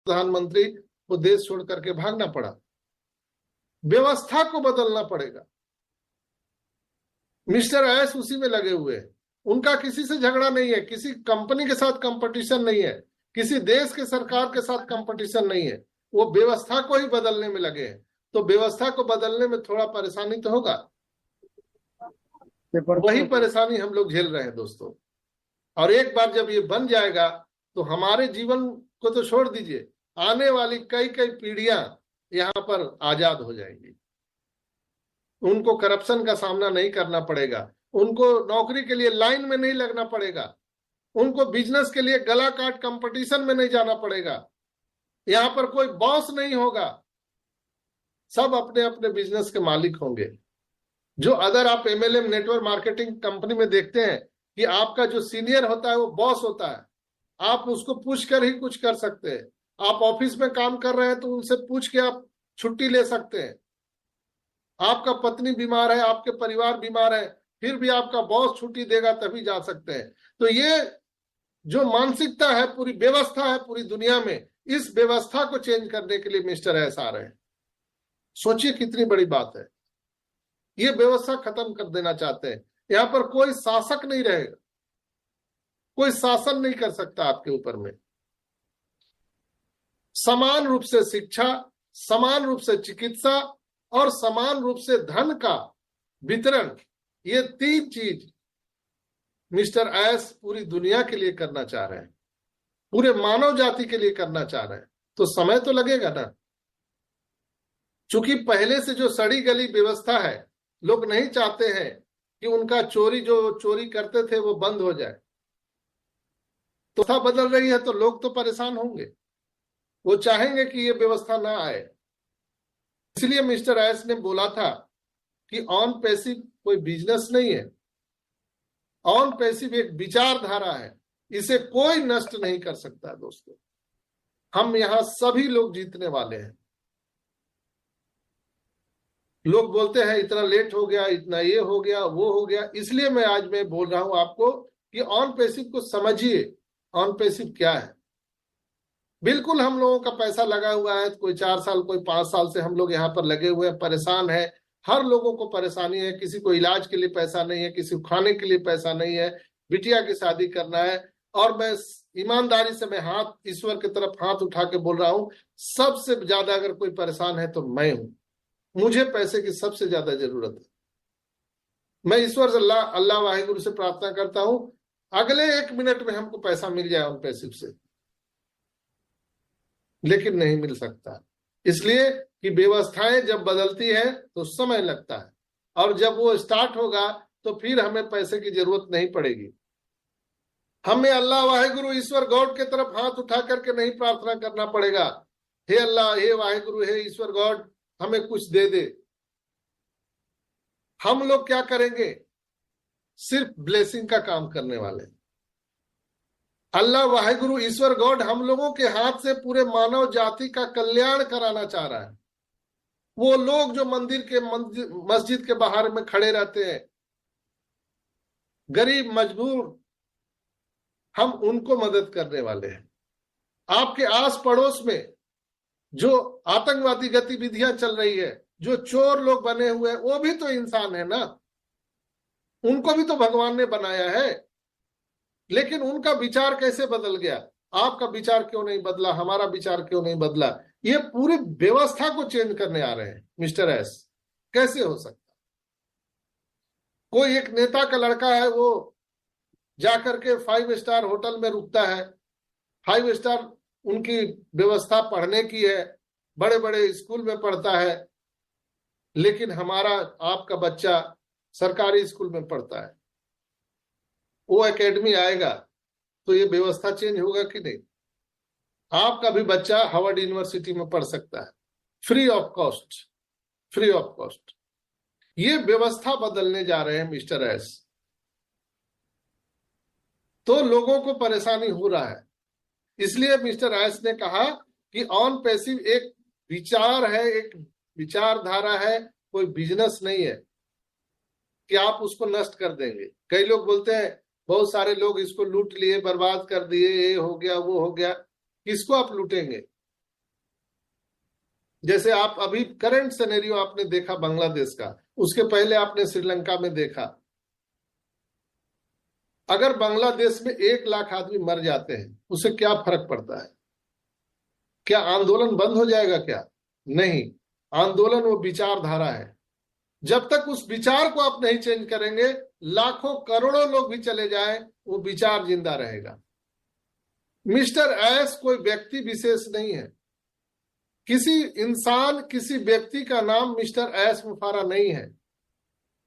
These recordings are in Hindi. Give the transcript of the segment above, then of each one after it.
प्रधानमंत्री को देश छोड़ करके भागना पड़ा। व्यवस्था को बदलना पड़ेगा। मिस्टर एस उसी में लगे हुए हैं। उनका किसी से झगड़ा नहीं है, किसी कंपनी के साथ कंपटीशन नहीं है, किसी देश के सरकार के साथ कंपटीशन नहीं है। वो व्यवस्था को ही बदलने में लगे हैं। तो व्यवस्था को बदलने में थोड़ा परेशानी तो होगा, वही परेशानी हम लोग झेल रहे हैं दोस्तों। और एक बार जब ये बन जाएगा तो हमारे जीवन को तो छोड़ दीजिए, आने वाली कई कई पीढ़ियां यहाँ पर आजाद हो जाएंगी। उनको करप्शन का सामना नहीं करना पड़ेगा, उनको नौकरी के लिए लाइन में नहीं लगना पड़ेगा, उनको बिजनेस के लिए गला काट कंपटीशन में नहीं जाना पड़ेगा। यहाँ पर कोई बॉस नहीं होगा, सब अपने अपने बिजनेस के मालिक होंगे। जो अदर आप एमएलएम नेटवर्क मार्केटिंग कंपनी में देखते हैं कि आपका जो सीनियर होता है वो बॉस होता है, आप उसको पूछ कर ही कुछ कर सकते हैं। आप ऑफिस में काम कर रहे हैं तो उनसे पूछ के आप छुट्टी ले सकते हैं। आपका पत्नी बीमार है, आपके परिवार बीमार है, फिर भी आपका बॉस छुट्टी देगा तभी जा सकते हैं। तो ये जो मानसिकता है, पूरी व्यवस्था है पूरी दुनिया में, इस व्यवस्था को चेंज करने के लिए मिस्टर एस आ रहे हैं। सोचिए कितनी बड़ी बात है। ये व्यवस्था खत्म कर देना चाहते हैं। यहाँ पर कोई शासक नहीं रहेगा, कोई शासन नहीं कर सकता आपके ऊपर में। समान रूप से शिक्षा, समान रूप से चिकित्सा और समान रूप से धन का वितरण, ये तीन चीज मिस्टर एस पूरी दुनिया के लिए करना चाह रहे हैं, पूरे मानव जाति के लिए करना चाह रहे हैं। तो समय तो लगेगा ना, क्योंकि पहले से जो सड़ी गली व्यवस्था है, लोग नहीं चाहते हैं कि उनका चोरी, जो चोरी करते थे वो बंद हो जाए। तो बदल रही है तो लोग तो परेशान होंगे, वो चाहेंगे कि ये व्यवस्था ना आए। इसलिए मिस्टर एस ने बोला था कि ऑन पैसिव कोई बिजनेस नहीं है, ऑन पैसिव एक विचारधारा है, इसे कोई नष्ट नहीं कर सकता दोस्तों। हम यहां सभी लोग जीतने वाले हैं। लोग बोलते हैं इतना लेट हो गया, इतना ये हो गया, वो हो गया, इसलिए मैं बोल रहा हूं आपको कि ऑन पैसिव को समझिए। ऑन पैसिव क्या है? बिल्कुल हम लोगों का पैसा लगा हुआ है, कोई 4 साल कोई 5 साल से हम लोग यहाँ पर लगे हुए हैं, परेशान है। हर लोगों को परेशानी है, किसी को इलाज के लिए पैसा नहीं है, किसी को खाने के लिए पैसा नहीं है, बिटिया की शादी करना है। और मैं ईमानदारी से मैं हाथ ईश्वर की तरफ हाथ उठा के बोल रहा हूं, सबसे ज्यादा अगर कोई परेशान है तो मैं हूं। मुझे पैसे की सबसे ज्यादा जरूरत है। मैं ईश्वर से अल्लाह वाहिगुरु से प्रार्थना करता हूं अगले 1 मिनट में हमको पैसा मिल जाए ऑन पैसिव से, लेकिन नहीं मिल सकता, इसलिए कि व्यवस्थाएं जब बदलती है तो समय लगता है, और जब वो स्टार्ट होगा तो फिर हमें पैसे की जरूरत नहीं पड़ेगी। हमें अल्लाह वाहिगुरु ईश्वर गॉड के तरफ हाथ उठा करके नहीं प्रार्थना करना पड़ेगा, हे अल्लाह, हे वाहिगुरु, हे ईश्वर गॉड हमें कुछ दे दे। हम लोग क्या करेंगे? सिर्फ ब्लेसिंग का काम करने वाले। अल्लाह वाहिगुरु ईश्वर गॉड हम लोगों के हाथ से पूरे मानव जाति का कल्याण कराना चाह रहा है। वो लोग जो मस्जिद के बाहर में खड़े रहते हैं, गरीब मजबूर, हम उनको मदद करने वाले हैं। आपके आस पड़ोस में जो आतंकवादी गतिविधियां चल रही है, जो चोर लोग बने हुए हैं, वो भी तो इंसान है ना, उनको भी तो भगवान ने बनाया है। लेकिन उनका विचार कैसे बदल गया? आपका विचार क्यों नहीं बदला? हमारा विचार क्यों नहीं बदला? ये पूरी व्यवस्था को चेंज करने आ रहे हैं मिस्टर एस। कैसे हो सकता? कोई एक नेता का लड़का है, वो जाकर के 5 स्टार होटल में रुकता है, 5 स्टार उनकी व्यवस्था पढ़ने की है, बड़े बड़े स्कूल में पढ़ता है, लेकिन हमारा आपका बच्चा सरकारी स्कूल में पढ़ता है। वो एकेडमी आएगा तो ये व्यवस्था चेंज होगा कि नहीं? आपका भी बच्चा हार्वर्ड यूनिवर्सिटी में पढ़ सकता है, free of cost, free of cost. ये व्यवस्था बदलने जा रहे हैं मिस्टर एस। तो लोगों को परेशानी हो रहा है, इसलिए मिस्टर एस ने कहा कि ऑन पैसिव एक विचार है, एक विचारधारा है, कोई बिजनेस नहीं है कि आप उसको नष्ट कर देंगे। कई लोग बोलते हैं बहुत सारे लोग इसको लूट लिए, बर्बाद कर दिए, ये हो गया वो हो गया। किसको आप लूटेंगे? जैसे आप अभी करंट सिनेरियो आपने देखा बांग्लादेश का, उसके पहले आपने श्रीलंका में देखा। अगर बांग्लादेश में 1 लाख आदमी मर जाते हैं, उसे क्या फर्क पड़ता है? क्या आंदोलन बंद हो जाएगा? क्या नहीं। आंदोलन वो विचारधारा है। जब तक उस विचार को आप नहीं चेंज करेंगे, लाखों करोड़ों लोग भी चले जाएं, वो विचार जिंदा रहेगा। मिस्टर एस कोई व्यक्ति विशेष नहीं है। किसी इंसान, किसी व्यक्ति का नाम मिस्टर एस मुफारा नहीं है।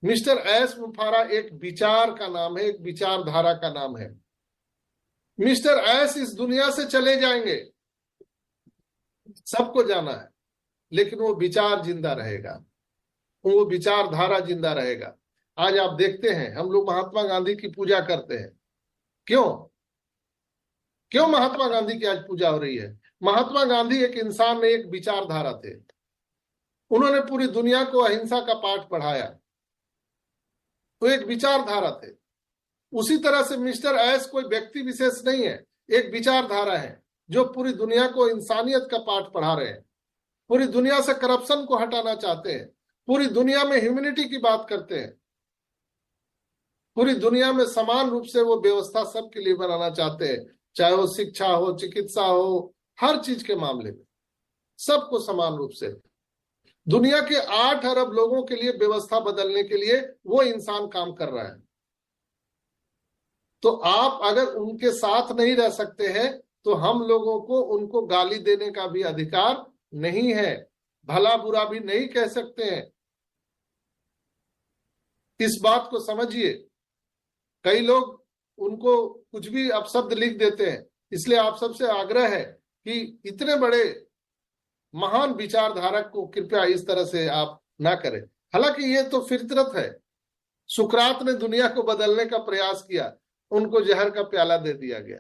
मिस्टर एस मुफारा एक विचार का नाम है, एक विचारधारा का नाम है। मिस्टर एस इस दुनिया से चले जाएंगे, सबको जाना है, लेकिन वो विचार जिंदा रहेगा, वो विचारधारा जिंदा रहेगा। आज आप देखते हैं हम लोग महात्मा गांधी की पूजा करते हैं। क्यों महात्मा गांधी की आज पूजा हो रही है? महात्मा गांधी एक इंसान में एक विचारधारा थे। उन्होंने पूरी दुनिया को अहिंसा का पाठ पढ़ाया, तो एक विचारधारा थे। उसी तरह से मिस्टर एस कोई व्यक्ति विशेष नहीं है, एक विचारधारा है जो पूरी दुनिया को इंसानियत का पाठ पढ़ा रहे हैं, पूरी दुनिया से करप्शन को हटाना चाहते हैं, पूरी दुनिया में ह्यूमैनिटी की बात करते हैं, पूरी दुनिया में समान रूप से वो व्यवस्था सबके लिए बनाना चाहते हैं, चाहे वो शिक्षा हो, चिकित्सा हो, हर चीज के मामले में सबको समान रूप से। दुनिया के 8 अरब लोगों के लिए व्यवस्था बदलने के लिए वो इंसान काम कर रहा है। तो आप अगर उनके साथ नहीं रह सकते हैं, तो हम लोगों को उनको गाली देने का भी अधिकार नहीं है, भला बुरा भी नहीं कह सकते हैं। इस बात को समझिए। कई लोग उनको कुछ भी अपशब्द लिख देते हैं, इसलिए आप सबसे आग्रह है कि इतने बड़े महान विचारधारक को कृपया इस तरह से आप ना करें। हालांकि ये तो फितरत है। सुकरात ने दुनिया को बदलने का प्रयास किया, उनको जहर का प्याला दे दिया गया।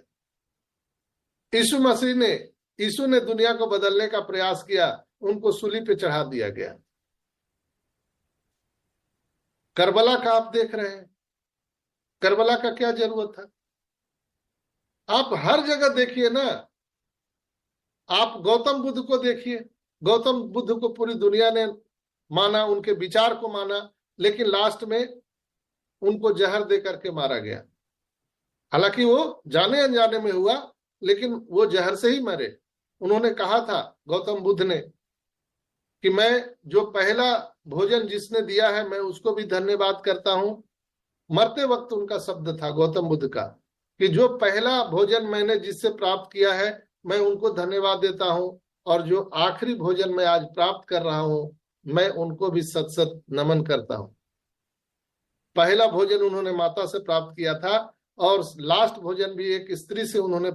यीशु ने दुनिया को बदलने का प्रयास किया, उनको सूली पे चढ़ा दिया गया। करबला का आप देख रहे हैं, करबला का क्या जरूरत था? आप हर जगह देखिए ना। आप गौतम बुद्ध को देखिए, गौतम बुद्ध को पूरी दुनिया ने माना, उनके विचार को माना, लेकिन लास्ट में उनको जहर दे करके मारा गया। हालांकि वो जाने अनजाने में हुआ, लेकिन वो जहर से ही मरे। उन्होंने कहा था गौतम बुद्ध ने कि मैं जो पहला भोजन जिसने दिया है, मैं उसको भी धन्यवाद करता हूं। मरते वक्त उनका शब्द था गौतम बुद्ध का कि जो पहला भोजन मैंने जिससे प्राप्त किया है, मैं उनको धन्यवाद देता हूं, और जो आखिरी भोजन मैं आज प्राप्त कर रहा हूं, मैं उनको भी सत सत नमन करता हूं। पहला भोजन उन्होंने माता से प्राप्त किया था, और लास्ट भोजन भी एक स्त्री से उन्होंने